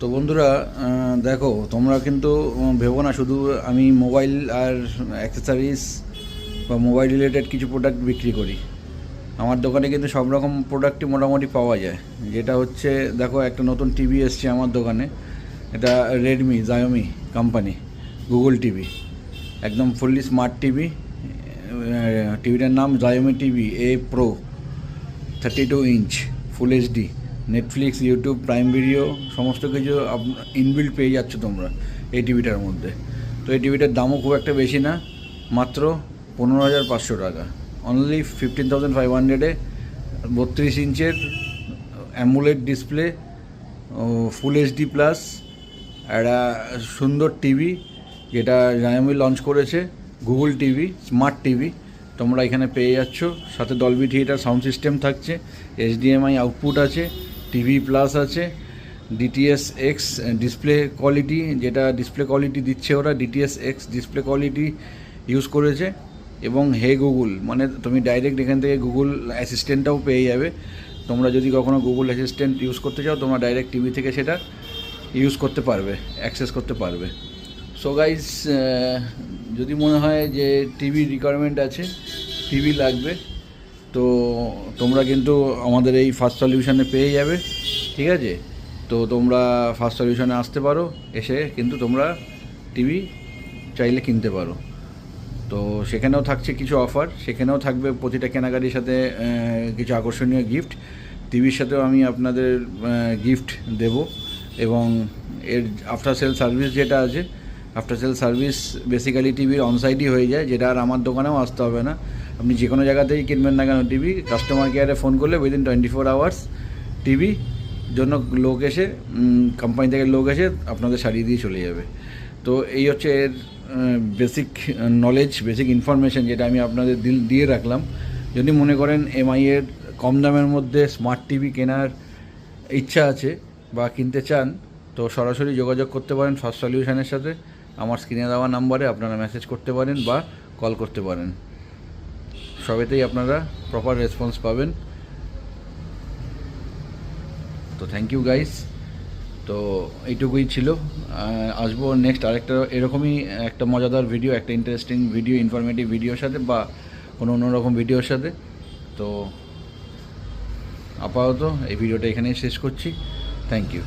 তো বন্ধুরা, দেখো তোমরা কিন্তু ভেবো না শুধু আমি মোবাইল আর অ্যাক্সেসরিজ বা মোবাইল রিলেটেড কিছু প্রোডাক্ট বিক্রি করি। আমার দোকানে কিন্তু সব রকম প্রোডাক্টই মোটামুটি পাওয়া যায়। যেটা হচ্ছে, দেখো একটা নতুন টিভি এসছে আমার দোকানে। এটা Redmi Xiaomi company Google TV, একদম ফুললি স্মার্ট টিভি। টিভিটার নাম Xiaomi TV A Pro, 32 inch, full HD, Netflix, YouTube, Prime Video সমস্ত কিছু ইনবিল্ট পেয়ে যাচ্ছ তোমরা এই টিভিটার মধ্যে। তো এই টিভিটার দামও খুব একটা বেশি না, মাত্র 15,500 টাকা, অনলি 15,500-এ 32 ইঞ্চের AMOLED display, full HD plus একটা সুন্দর টিভি, যেটা জায়োমি লঞ্চ করেছে, গুগল টিভি, স্মার্ট টিভি তোমরা এখানে পেয়ে যাচ্ছ। সাথে ডলবি থিয়েটার সাউন্ড সিস্টেম থাকছে, এইচডিএমআই আউটপুট আছে, টিভি প্লাস আছে, ডিটিএস এক্স ডিসপ্লে কোয়ালিটি, যেটা ডিসপ্লে কোয়ালিটি দিচ্ছে ওরা DTS X display quality use করেছে। এবং হে গুগল, মানে তুমি ডাইরেক্ট এখান থেকে গুগল অ্যাসিস্ট্যান্টটাও পেয়ে যাবে। তোমরা যদি কখনো গুগল অ্যাসিস্ট্যান্ট ইউজ করতে চাও, তোমরা ডাইরেক্ট টিভি থেকে সেটা ইউজ করতে পারবে, অ্যাক্সেস করতে পারবে। সো গাইস, যদি মনে হয় যে টিভি রিকোয়ারমেন্ট আছে, টিভি লাগবে, তো তোমরা কিন্তু আমাদের এই ফার্স্ট সলিউশনে পেয়ে যাবে, ঠিক আছে? তো তোমরা ফার্স্ট সলিউশনে আসতে পারো, এসে কিন্তু তোমরা টিভি চাইলে কিনতে পারো। তো সেখানেও থাকছে কিছু অফার, সেখানেও থাকবে প্রতিটা কেনাকাটির সাথে কিছু আকর্ষণীয় গিফট। টিভির সাথেও আমি আপনাদের গিফট দেব। এবং এর আফটার সেল সার্ভিস যেটা আছে, আফটার সেল সার্ভিস বেসিক্যালি টিভির অনসাইটই হয়ে যায়, যেটা আর আমার দোকানেও আসতে হবে না। আপনি যে কোনো জায়গাতেই কিনবেন না কেন টিভি, কাস্টমার কেয়ারে ফোন করলে উইদিন 24 আওয়ার্স টিভি জন্য লোক এসে, কোম্পানি থেকে লোক এসে আপনাদের সারিয়ে দিয়ে চলে যাবে। তো এই হচ্ছে এর বেসিক নলেজ, বেসিক ইনফরমেশন, যেটা আমি আপনাদের দিয়ে রাখলাম। যদি মনে করেন এমআইয়ের কম দামের মধ্যে স্মার্ট টিভি কেনার ইচ্ছা আছে বা কিনতে চান, তো সরাসরি যোগাযোগ করতে পারেন ফার্স্ট সলিউশনের সাথে। আমার স্ক্রিনে দেওয়া নাম্বারে আপনারা মেসেজ করতে পারেন বা কল করতে পারেন, সবেতেই আপনারা প্রপার রেসপন্স পাবেন। তো থ্যাংক ইউ গাইস। তো এইটুকুই ছিল। আসবো নেক্সট আরেকটা এরকমই একটা মজাদার ভিডিও, একটা ইন্টারেস্টিং ভিডিও, ইনফরমেটিভ ভিডিওর সাথে বা কোনো অন্যরকম ভিডিওর সাথে। তো আপাতত এই ভিডিওটা এখানেই শেষ করছি। Thank you.